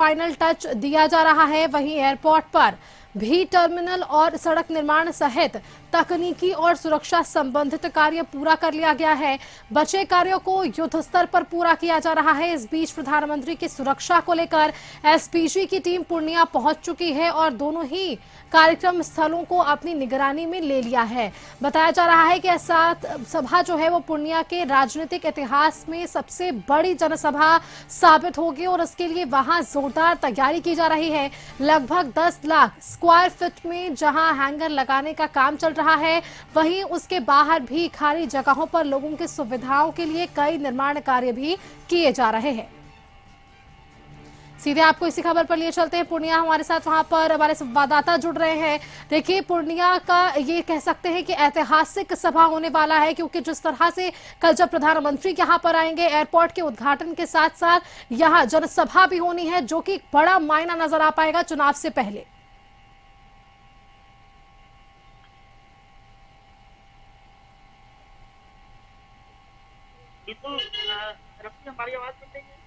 Final touch दिया जा रहा है। वहीं एयरपोर्ट पर भी टर्मिनल और सड़क निर्माण सहित तकनीकी और सुरक्षा संबंधित कार्य पूरा कर लिया गया है। बचे कार्यों को युद्ध स्तर पर पूरा किया जा रहा है। इस बीच प्रधानमंत्री की सुरक्षा को लेकर एसपीजी की टीम पूर्णिया पहुंच चुकी है और दोनों ही कार्यक्रम स्थलों को अपनी निगरानी में ले लिया है। बताया जा रहा है कि सभा जो है वो पूर्णिया के राजनीतिक इतिहास में सबसे बड़ी जनसभा साबित होगी और इसके लिए वहां जोरदार तैयारी की जा रही है। लगभग 10 लाख स्क्वायर फीट में जहां हैंगर लगाने का काम चल रहा है, वहीं उसके बाहर भी खाली जगहों पर लोगों की सुविधाओं के लिए कई निर्माण कार्य भी किए जा रहे हैं। सीधे आपको इसी खबर पर लिए चलते हैं पूर्णिया। हमारे साथ वहां पर हमारे संवाददाता जुड़ रहे हैं। देखिए, पूर्णिया का ये कह सकते हैं कि ऐतिहासिक सभा होने वाला है, क्योंकि जिस तरह से कल जब प्रधानमंत्री यहां पर आएंगे, एयरपोर्ट के उद्घाटन के साथ साथ यहां जनसभा भी होनी है, जो कि बड़ा मायना नजर आ पाएगा चुनाव से पहले। बिल्कुल हमारी आवाज सुन रही है।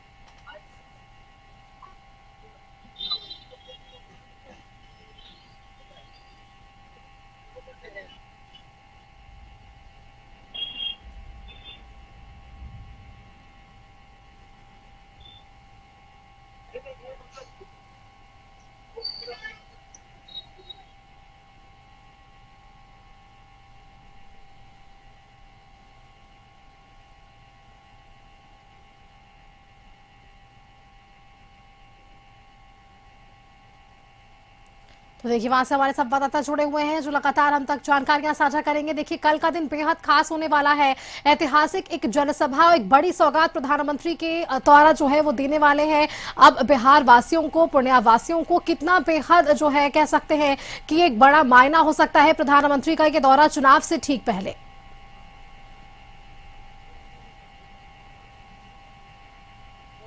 तो देखिए, वहां से हमारे संवाददाता जुड़े हुए हैं जो लगातार हम तक जानकारियां साझा करेंगे। देखिए, कल का दिन बेहद खास होने वाला है। ऐतिहासिक एक जनसभा, एक बड़ी सौगात प्रधानमंत्री के द्वारा जो है वो देने वाले हैं। अब बिहार वासियों को, पूर्णिया वासियों को कितना बेहद जो है कह सकते हैं कि एक बड़ा मायना हो सकता है प्रधानमंत्री का ये दौरा चुनाव से ठीक पहले।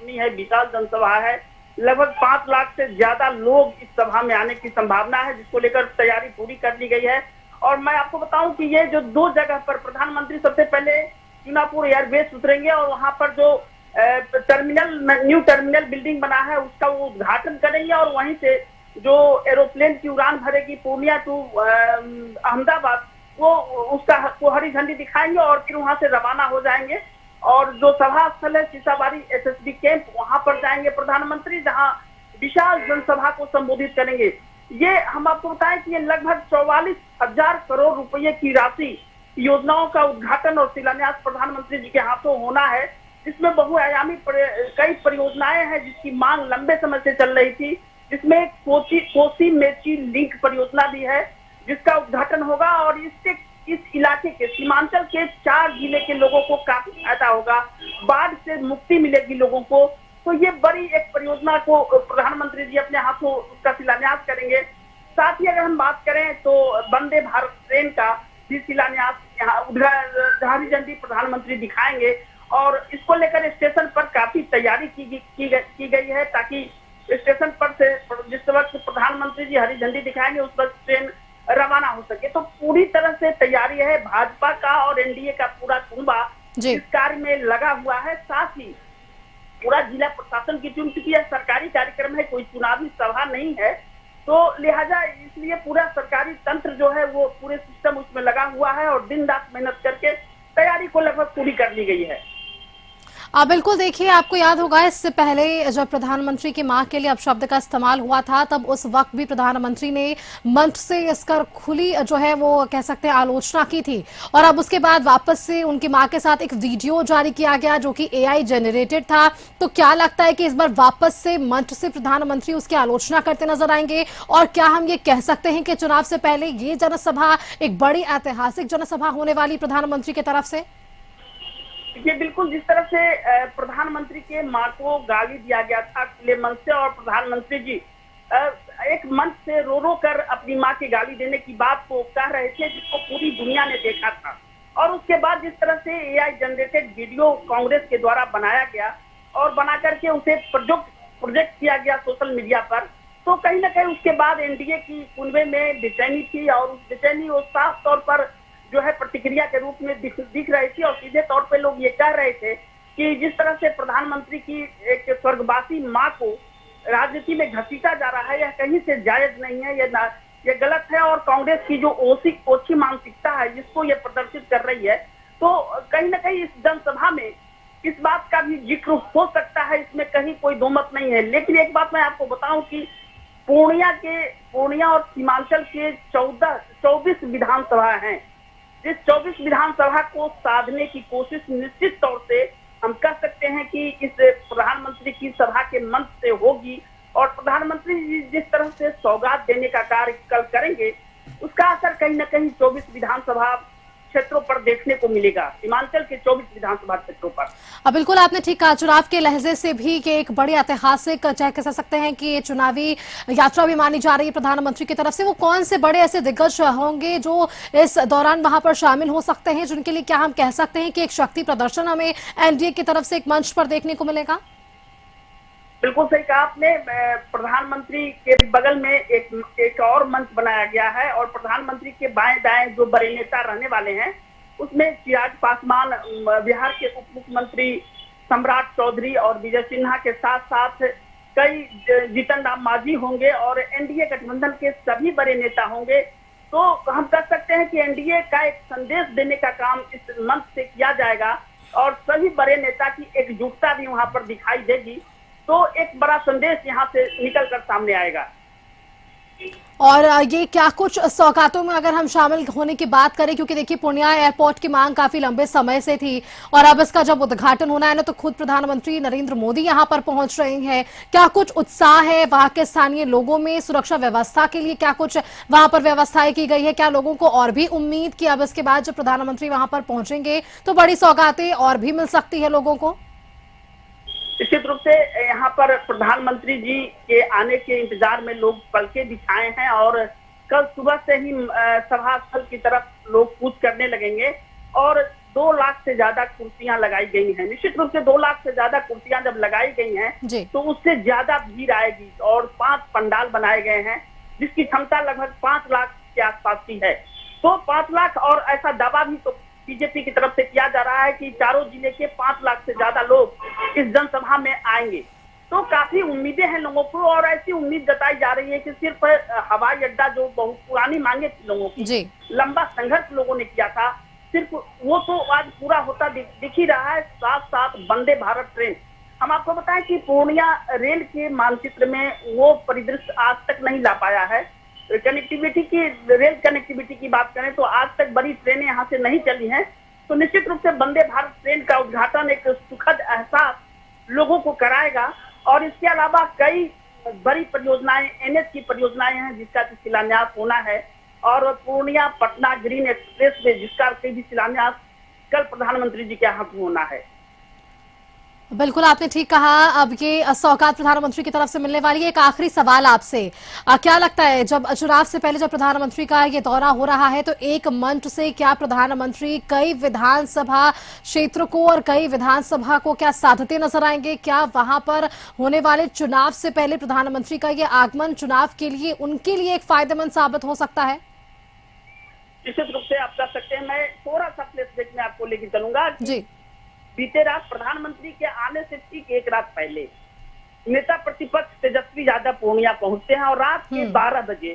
है विशाल जनसभा है, लगभग 5 लाख से ज्यादा लोग इस सभा में आने की संभावना है, जिसको लेकर तैयारी पूरी कर ली गई है। और मैं आपको बताऊं कि ये जो 2 जगह पर प्रधानमंत्री सबसे पहले चुनापुर एयरबेस उतरेंगे और वहां पर जो न्यू टर्मिनल बिल्डिंग बना है उसका वो उद्घाटन करेंगे और वहीं से जो एरोप्लेन की उड़ान भरेगी पूर्णिया टू अहमदाबाद, वो हरी झंडी दिखाएंगे और फिर वहां से रवाना हो जाएंगे। और जो सभा स्थल है सीसाबाड़ी एसएसबी कैंप, वहां पर जाएंगे प्रधानमंत्री, जहां विशाल जनसभा को संबोधित करेंगे। ये हम आपको बताएं कि ये लगभग 44,000 करोड़ रुपए की राशि योजनाओं का उद्घाटन और शिलान्यास प्रधानमंत्री जी के हाथों होना है। इसमें बहुआयामी कई परियोजनाएं हैं जिसकी मांग लंबे समय से चल रही थी, जिसमें कोसी मेची लिंक परियोजना भी है जिसका उद्घाटन होगा और इससे इस इलाके के सीमांचल के 4 जिले के लोगों को काफी फायदा होगा, बाढ़ से मुक्ति मिलेगी लोगों को। तो ये बड़ी एक परियोजना को प्रधानमंत्री जी अपने हाथों उसका शिलान्यास करेंगे। साथ ही अगर हम बात करें तो वंदे भारत ट्रेन का भी शिलान्यास यहाँ हरी झंडी प्रधानमंत्री दिखाएंगे और इसको लेकर स्टेशन पर काफी तैयारी की गई है, ताकि स्टेशन पर से जिस वक्त प्रधानमंत्री जी हरी झंडी दिखाएंगे उस वक्त ट्रेन रवाना हो सके। तो पूरी तरह से तैयारी है। भाजपा का और एनडीए का पूरा कुंबा इस कार्य में लगा हुआ है। साथ ही पूरा जिला प्रशासन की टीम, क्योंकि यह सरकारी कार्यक्रम है, कोई चुनावी सभा नहीं है, तो लिहाजा इसलिए पूरा सरकारी तंत्र जो है वो पूरे सिस्टम उसमें लगा हुआ है और दिन रात मेहनत करके तैयारी को लगभग पूरी कर ली गई है। बिल्कुल, देखिए, आपको याद होगा इससे पहले जब प्रधानमंत्री की मां के लिए अपशब्द का इस्तेमाल हुआ था, तब उस वक्त भी प्रधानमंत्री ने मंच से इसका खुली जो है वो कह सकते हैं आलोचना की थी और अब उसके बाद वापस से उनकी मां के साथ एक वीडियो जारी किया गया जो कि एआई जनरेटेड था। तो क्या लगता है कि इस बार वापस से मंच से प्रधानमंत्री उसकी आलोचना करते नजर आएंगे और क्या हम ये कह सकते हैं कि चुनाव से पहले ये जनसभा एक बड़ी ऐतिहासिक जनसभा होने वाली प्रधानमंत्री की तरफ से? ये बिल्कुल, जिस तरह से प्रधानमंत्री के मां को गाली दिया गया था खुले मंच से और प्रधानमंत्री जी एक मंच से रो रो कर अपनी मां की गाली देने की बात को कह रहे थे, जिसको पूरी दुनिया ने देखा था। और उसके बाद जिस तरह से एआई जनरेटेड वीडियो कांग्रेस के द्वारा बनाया गया और बना करके उसे प्रोजेक्ट किया गया सोशल मीडिया पर, तो कहीं ना कहीं उसके बाद एनडीए की कुनबे में बेचैनी थी और उस बेचैनी वो साफ तौर पर जो है प्रतिक्रिया के रूप में दिख रही थी। और सीधे तौर पे लोग ये कह रहे थे कि जिस तरह से प्रधानमंत्री की एक स्वर्गवासी मां को राजनीति में घसीटा जा रहा है, यह कहीं से जायज नहीं है, ये गलत है। और कांग्रेस की जो ओछी मानसिकता है जिसको ये प्रदर्शित कर रही है, तो कहीं ना कहीं इस जनसभा में इस बात का भी जिक्र हो सकता है, इसमें कहीं कोई दो मत नहीं है। लेकिन एक बात मैं आपको बताऊं कि पूर्णिया और सीमांचल के 24 विधानसभा हैं। इस 24 विधानसभा को साधने की कोशिश निश्चित तौर से हम कह सकते हैं कि इस प्रधानमंत्री की सभा के मंच से होगी। और प्रधानमंत्री जी जिस तरह से सौगात देने का कार्य कल करेंगे, उसका असर कहीं ना कहीं 24 विधानसभा क्षेत्रों पर देखने को मिलेगा, सीमांचल के 24 विधानसभा क्षेत्रों पर। अब बिल्कुल आपने ठीक कहा, चुनाव के लहजे से भी कि एक बड़ी ऐतिहासिक चाहे कह सकते हैं कि ये चुनावी यात्रा भी मानी जा रही है प्रधानमंत्री की तरफ से। वो कौन से बड़े ऐसे दिग्गज होंगे जो इस दौरान वहां पर शामिल हो सकते हैं, जिनके लिए क्या हम कह सकते हैं कि एक शक्ति प्रदर्शन हमें एनडीए की तरफ से एक मंच पर देखने को मिलेगा? बिल्कुल सही कहा आपने। प्रधानमंत्री के बगल में एक और मंच बनाया गया है और प्रधानमंत्री के बाएं दाएं जो बड़े नेता रहने वाले हैं, उसमें चिराग पासवान, बिहार के उप मुख्यमंत्री सम्राट चौधरी और विजय सिन्हा के साथ साथ कई जीतन राम मांझी होंगे और एनडीए गठबंधन के सभी बड़े नेता होंगे। तो हम कह सकते हैं कि एनडीए का एक संदेश देने का काम इस मंच से किया जाएगा और सभी बड़े नेता की एकजुटता भी वहां पर दिखाई देगी। तो एक बड़ा संदेश यहाँ से निकल कर सामने आएगा। और ये क्या कुछ सौगातों में अगर हम शामिल होने की बात करें, क्योंकि देखिए पूर्णिया एयरपोर्ट की मांग काफी लंबे समय से थी और अब इसका जब उद्घाटन होना है ना, तो खुद प्रधानमंत्री नरेंद्र मोदी यहां पर पहुंच रहे हैं। क्या कुछ उत्साह है वहां के स्थानीय लोगों में? सुरक्षा व्यवस्था के लिए क्या कुछ वहां पर व्यवस्थाएं की गई है? क्या लोगों को और भी उम्मीद कि अब इसके बाद जब प्रधानमंत्री वहां पर पहुंचेंगे तो बड़ी सौगातें और भी मिल सकती है लोगों को? निश्चित रूप से यहाँ पर प्रधानमंत्री जी के आने के इंतजार में लोग पलके बिछाए हैं और कल सुबह से ही सभा स्थल की तरफ लोग कूच करने लगेंगे और 2 लाख से ज्यादा कुर्सियां लगाई गई हैं। निश्चित रूप से 2 लाख से ज्यादा कुर्सियां जब लगाई गई हैं तो उससे ज्यादा भीड़ आएगी और 5 पंडाल बनाए गए हैं जिसकी क्षमता लगभग 5 लाख के आसपास की है। तो 5 लाख और ऐसा दावा भी तो बीजेपी की तरफ से किया जा रहा है कि चारों जिले के 5 लाख से ज्यादा लोग इस जनसभा में आएंगे। तो काफी उम्मीदें हैं लोगों को और ऐसी उम्मीद जताई जा रही है कि सिर्फ हवाई अड्डा जो बहुत पुरानी मांगे थी लोगों की, लंबा संघर्ष लोगों ने किया था, सिर्फ वो तो आज पूरा होता दिख ही रहा है। साथ साथ वंदे भारत ट्रेन, हम आपको बताएं कि पूर्णिया रेल के मानचित्र में वो परिदृश्य आज तक नहीं ला पाया है। रेल कनेक्टिविटी की बात करें तो आज तक बड़ी ट्रेनें यहाँ से नहीं चली हैं। तो निश्चित रूप से वंदे भारत ट्रेन का उद्घाटन एक सुखद एहसास लोगों को कराएगा और इसके अलावा कई बड़ी परियोजनाएं, एनएच की परियोजनाएं हैं जिसका शिलान्यास होना है और Purnia Patna green express way जिसका भी शिलान्यास कल प्रधानमंत्री जी के हाथ होना है। बिल्कुल आपने ठीक कहा। अब ये सौगात प्रधानमंत्री की तरफ से मिलने वाली है। एक आखिरी सवाल आपसे, क्या लगता है जब चुनाव से पहले जब प्रधानमंत्री का ये दौरा हो रहा है तो एक मंच से क्या प्रधानमंत्री कई विधानसभा क्षेत्र को और कई विधानसभा को क्या साधते नजर आएंगे? क्या वहां पर होने वाले चुनाव से पहले प्रधानमंत्री का ये आगमन चुनाव के लिए उनके लिए एक फायदेमंद साबित हो सकता है? निश्चित रूप से आप कह सकते हैं। मैं थोड़ा सा फ्लैशबैक में आपको लेकर चलूंगा जी। बीते रात प्रधानमंत्री के आने से ठीक एक रात पहले नेता प्रतिपक्ष तेजस्वी यादव पूर्णिया पहुंचते हैं और रात के 12 बजे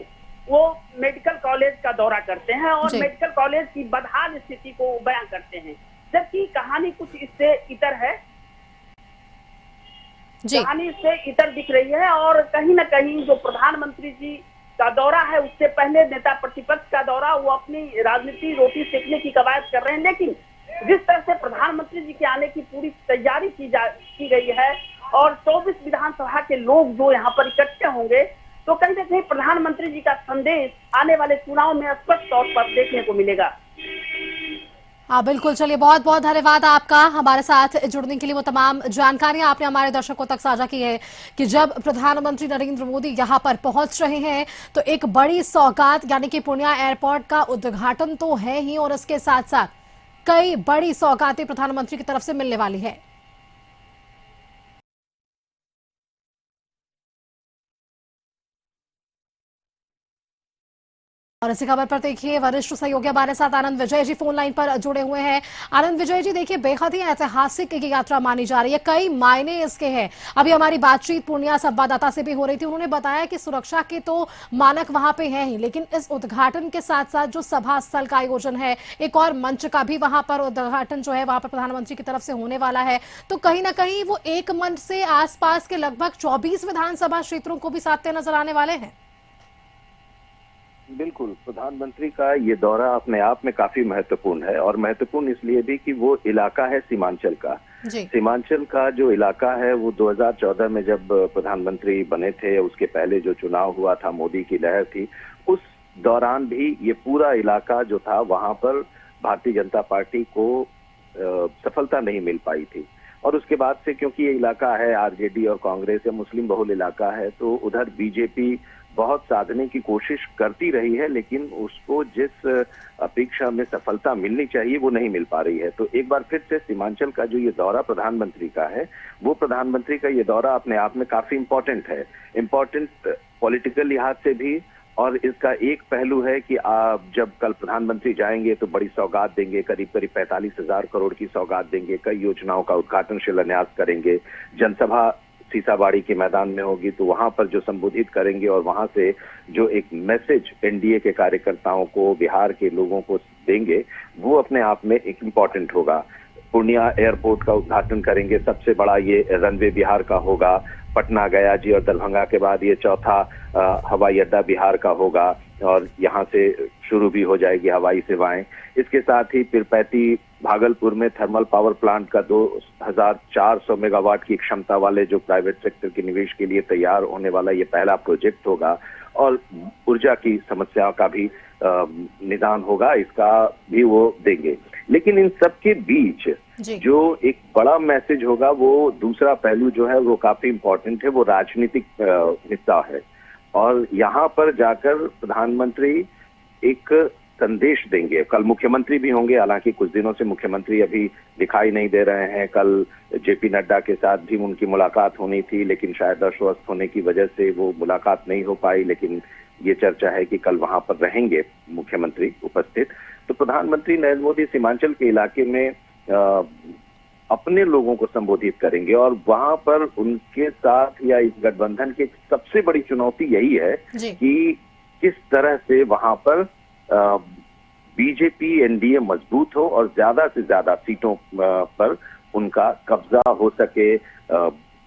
वो मेडिकल कॉलेज का दौरा करते हैं और मेडिकल कॉलेज की बदहाल स्थिति को बयां करते हैं। जबकि कहानी कुछ इससे इतर है, कहानी इससे इतर दिख रही है और कहीं ना कहीं जो प्रधानमंत्री जी का दौरा है उससे पहले नेता प्रतिपक्ष का दौरा, वो अपनी राजनीति रोटी सेकने की कवायद कर रहे हैं। लेकिन जिस तरह से प्रधानमंत्री जी के आने की पूरी तैयारी की गई है और 24 विधानसभा के लोग जो यहाँ पर इकट्ठे होंगे, तो कहीं ना कहीं प्रधानमंत्री जी का संदेश आने वाले चुनाव में स्पष्ट तौर पर देखने को मिलेगा। हाँ बिल्कुल, चलिए बहुत बहुत धन्यवाद आपका हमारे साथ जुड़ने के लिए। वो तमाम जानकारियां आपने हमारे दर्शकों तक साझा की है कि जब प्रधानमंत्री नरेंद्र मोदी यहां पर पहुंच रहे हैं तो एक बड़ी सौगात यानी कि पूर्णिया एयरपोर्ट का उद्घाटन तो है ही और इसके साथ साथ कई बड़ी सौगातें प्रधानमंत्री की तरफ से मिलने वाली है। और इसी खबर पर देखिए वरिष्ठ सहयोगी हमारे साथ आनंद विजय जी फोन लाइन पर जुड़े हुए हैं। आनंद विजय जी, देखिए बेहद ही ऐतिहासिक ये यात्रा मानी जा रही है, कई मायने इसके हैं। अभी हमारी बातचीत पूर्णिया संवाददाता से भी हो रही थी, उन्होंने बताया कि सुरक्षा के तो मानक वहां पे हैं ही, लेकिन इस उद्घाटन के साथ साथ जो सभा स्थल का आयोजन है, एक और मंच का भी वहां पर उद्घाटन जो है वहां पर प्रधानमंत्री की तरफ से होने वाला है, तो कहीं ना कहीं वो एक मंच से आसपास के लगभग 24 विधानसभा क्षेत्रों को भी साधते नजर आने वाले हैं। बिल्कुल, प्रधानमंत्री का ये दौरा अपने आप में काफी महत्वपूर्ण है और महत्वपूर्ण इसलिए भी कि वो इलाका है सीमांचल का। सीमांचल का जो इलाका है वो 2014 में जब प्रधानमंत्री बने थे, उसके पहले जो चुनाव हुआ था, मोदी की लहर थी, उस दौरान भी ये पूरा इलाका जो था वहां पर भारतीय जनता पार्टी को सफलता नहीं मिल पाई थी। और उसके बाद से क्योंकि ये इलाका है आरजेडी और कांग्रेस या मुस्लिम बहुल इलाका है, तो उधर बीजेपी बहुत साधने की कोशिश करती रही है, लेकिन उसको जिस अपेक्षा में सफलता मिलनी चाहिए वो नहीं मिल पा रही है। तो एक बार फिर से सीमांचल का जो ये दौरा प्रधानमंत्री का है, वो प्रधानमंत्री का ये दौरा अपने आप में काफी इम्पोर्टेंट है। इम्पोर्टेंट पॉलिटिकल लिहाज से भी, और इसका एक पहलू है कि आप जब कल प्रधानमंत्री जाएंगे तो बड़ी सौगात देंगे, करीब करीब 45,000 करोड़ की सौगात देंगे, कई योजनाओं का उद्घाटन शिलान्यास करेंगे। जनसभा सीसाबाड़ी के मैदान में होगी तो वहां पर जो संबोधित करेंगे और वहां से जो एक मैसेज एनडीए के कार्यकर्ताओं को, बिहार के लोगों को देंगे, वो अपने आप में एक इम्पॉर्टेंट होगा। पूर्णिया एयरपोर्ट का उद्घाटन करेंगे, सबसे बड़ा ये रनवे बिहार का होगा। पटना, गया जी और दरभंगा के बाद ये चौथा हवाई अड्डा बिहार का होगा और यहाँ से शुरू भी हो जाएगी हवाई सेवाएं। इसके साथ ही पीरपैंती भागलपुर में थर्मल पावर प्लांट का 2400 मेगावाट की क्षमता वाले जो प्राइवेट सेक्टर के निवेश के लिए तैयार होने वाला ये पहला प्रोजेक्ट होगा। और ऊर्जा की समस्या का भी निदान होगा, इसका भी वो देंगे। लेकिन इन सब के बीच जो एक बड़ा मैसेज होगा, वो दूसरा पहलू जो है वो काफी इम्पोर्टेंट है, वो राजनीतिक हिस्सा है। और यहाँ पर जाकर प्रधानमंत्री एक संदेश देंगे। कल मुख्यमंत्री भी होंगे, हालांकि कुछ दिनों से मुख्यमंत्री अभी दिखाई नहीं दे रहे हैं। कल जेपी नड्डा के साथ भी उनकी मुलाकात होनी थी, लेकिन शायद अस्वस्थ होने की वजह से वो मुलाकात नहीं हो पाई। लेकिन ये चर्चा है कि कल वहां पर रहेंगे मुख्यमंत्री उपस्थित। तो प्रधानमंत्री नरेंद्र मोदी सीमांचल के इलाके में अपने लोगों को संबोधित करेंगे और वहां पर उनके साथ या इस गठबंधन की सबसे बड़ी चुनौती यही है कि किस तरह से वहां पर बीजेपी एनडीए मजबूत हो और ज्यादा से ज्यादा सीटों पर उनका कब्जा हो सके।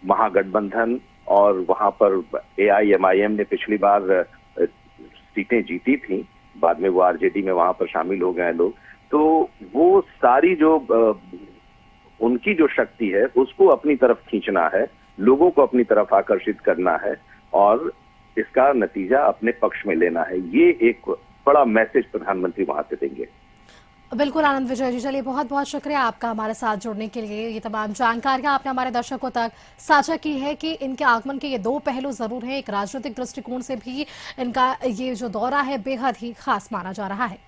महागठबंधन, और वहां पर एआईएमआईएम ने पिछली बार सीटें जीती थी, बाद में वो आरजेडी में वहां पर शामिल हो गए लोग। तो वो सारी जो उनकी जो शक्ति है उसको अपनी तरफ खींचना है, लोगों को अपनी तरफ आकर्षित करना है और इसका नतीजा अपने पक्ष में लेना है। ये एक बड़ा मैसेज प्रधानमंत्री वहां से देंगे। बिल्कुल आनंद विजय जी, चलिए बहुत बहुत शुक्रिया आपका हमारे साथ जुड़ने के लिए। ये तमाम जानकारियां आपने हमारे दर्शकों तक साझा की है कि इनके आगमन के ये दो पहलू जरूर हैं। एक राजनीतिक दृष्टिकोण से भी इनका ये जो दौरा है बेहद ही खास माना जा रहा है।